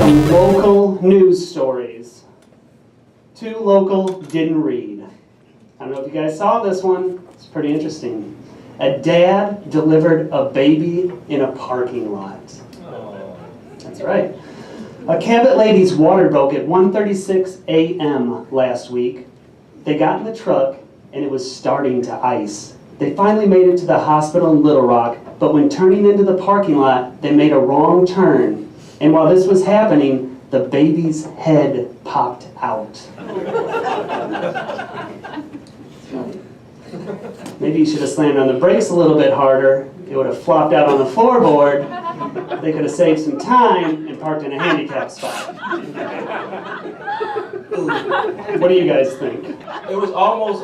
Some local news stories. Toolocal didn't read. I don't know if you guys saw this one. It's pretty interesting. A dad delivered a baby in a parking lot. Oh. That's right. A Cabot lady's water broke at 1:36 a.m. last week. They got in the truck and it was starting to ice. They finally made it to the hospital in Little Rock, but when turning into the parking lot, they made a wrong turn. And while this was happening, the baby's head popped out. Maybe you should have slammed on the brakes a little bit harder. It would have flopped out on the floorboard. They could have saved some time and parked in a handicap spot. What do you guys think? It was almost,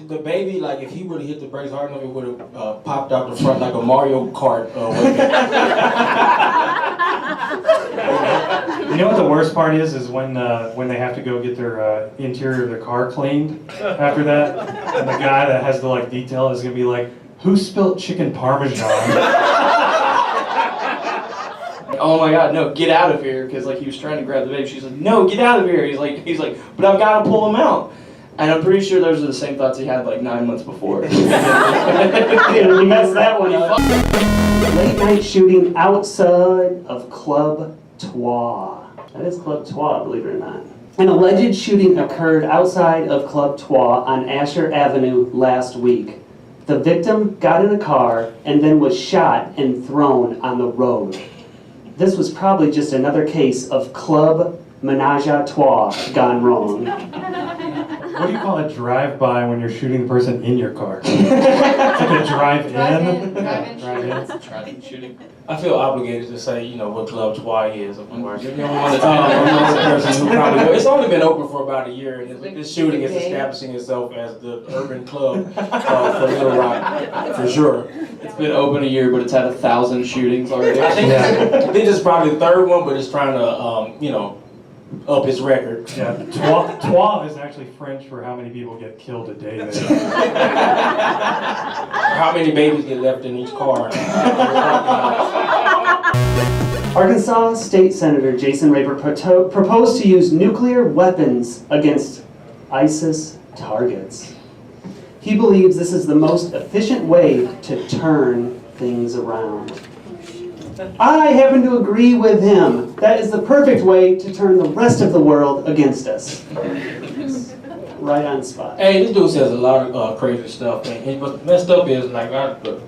the baby, like if he would have hit the brakes hard enough, it would have popped out the front like a Mario Kart. You know what the worst part is when they have to go get their interior of their car cleaned after that, and the guy that has the detail is gonna be like, "Who spilled chicken parmesan?" Oh my God, no, get out of here, because he was trying to grab the baby. She's like, no, get out of here. He's like, but I've got to pull him out. And I'm pretty sure those are the same thoughts he had 9 months before. You messed that one up. Late night shooting outside of Club Trois. That is Club Trois, believe it or not. An alleged shooting occurred outside of Club Trois on Asher Avenue last week. The victim got in a car and then was shot and thrown on the road. This was probably just another case of Club Menage a Trois gone wrong. What do you call a drive-by when you're shooting the person in your car? It's like a drive-in. Drive-in shooting. I feel obligated to say, what Club Trois is. Of course. You're the only person who probably knows. It's only been open for about a year, and this shooting is establishing itself as the urban club for Little Rock, for sure. It's been open a year, but it's had 1,000 shootings already. I think this is probably the third one, but it's trying to, up its record. Yeah, trois is actually French for how many people get killed a day there. How many babies get left in each car. Arkansas State Senator Jason Raper proposed to use nuclear weapons against ISIS targets. He believes this is the most efficient way to turn things around. I happen to agree with him. That is the perfect way to turn the rest of the world against us. Right on spot. Hey, this dude says a lot of crazy stuff, and what's messed up is, I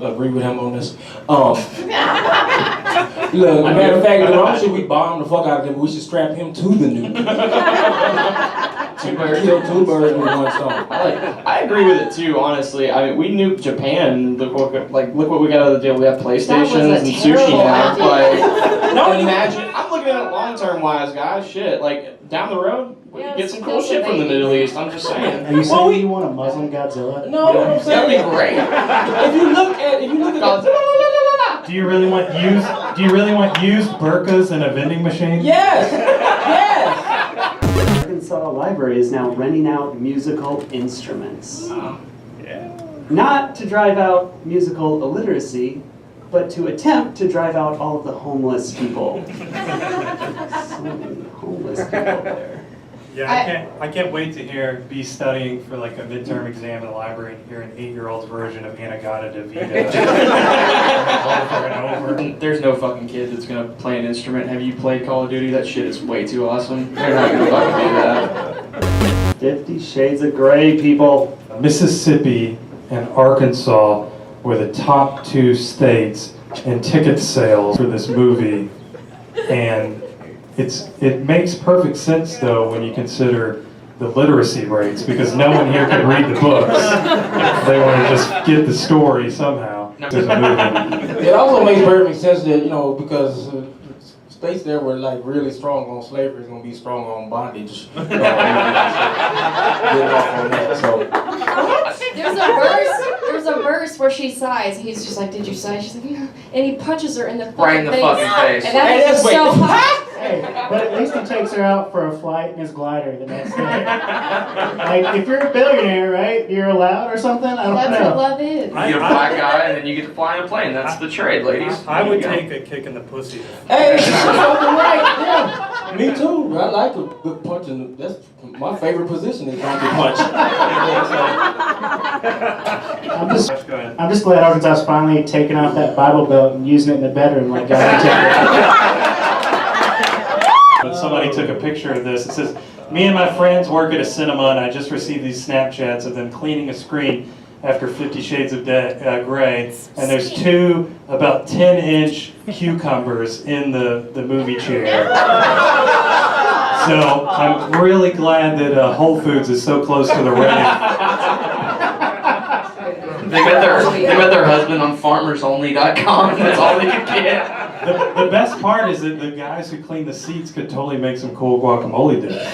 agree with him on this. Look, as a matter of fact, I should we bomb the fuck out of him, but we should strap him to the nuke. Kill two birds with one stone. I agree with it too, honestly. I mean, we nuked Japan. Look what we got out of the deal. We have PlayStations and sushi now. No, imagine. I'm looking at it long-term wise, guys. Shit, down the road, we can get some cool shit from the Middle East. I'm just saying. Are you saying you want a Muslim Godzilla? No, I'm saying that'd be great. If you look at Do you really want used burqas in a vending machine? Yes. Yes. Arkansas Library is now renting out musical instruments. Not to drive out musical illiteracy, but to attempt to drive out all of the homeless people. So many homeless people there. Yeah, I can't wait to be studying for a midterm exam in the library and hear an 8-year-old's version of Anagata Davida over and over. There's no fucking kid that's gonna play an instrument. Have you played Call of Duty? That shit is way too awesome. They're not gonna fucking do that. 50 Shades of Grey, people. Mississippi and Arkansas were the top 2 states in ticket sales for this movie, and it makes perfect sense though when you consider the literacy rates, because no one here can read the books. They want to just get the story somehow. There's a movie. It also makes perfect sense that, because states there were really strong on slavery is gonna be strong on bondage. Get off on that, so. There's a verse where she sighs. He's just like, "Did you sigh?" She's like, "Yeah," and he punches her in the Right in the fucking face. And that is so hot. Hey, but at least he takes her out for a flight in his glider the next day. If you're a billionaire, right? You're allowed or something? I don't know. That's what love is. You get a black guy and then you get to fly in a plane. That's the trade, ladies. I would take a kick in the pussy. Hey, you're fucking right. Yeah. Me too. I like a good punch, and that's my favorite position is donkey punch. I'm just glad Arkansas is finally taking off that Bible belt and using it in the bedroom like God But somebody took a picture of this. It says, "Me and my friends work at a cinema, and I just received these Snapchats of them cleaning a screen after 50 Shades of Grey, and there's two about 10-inch cucumbers in the movie chair." So I'm really glad that Whole Foods is so close to the rain. They met their husband on farmersonly.com. That's all they could get. The best part is that the guys who clean the seats could totally make some cool guacamole dish.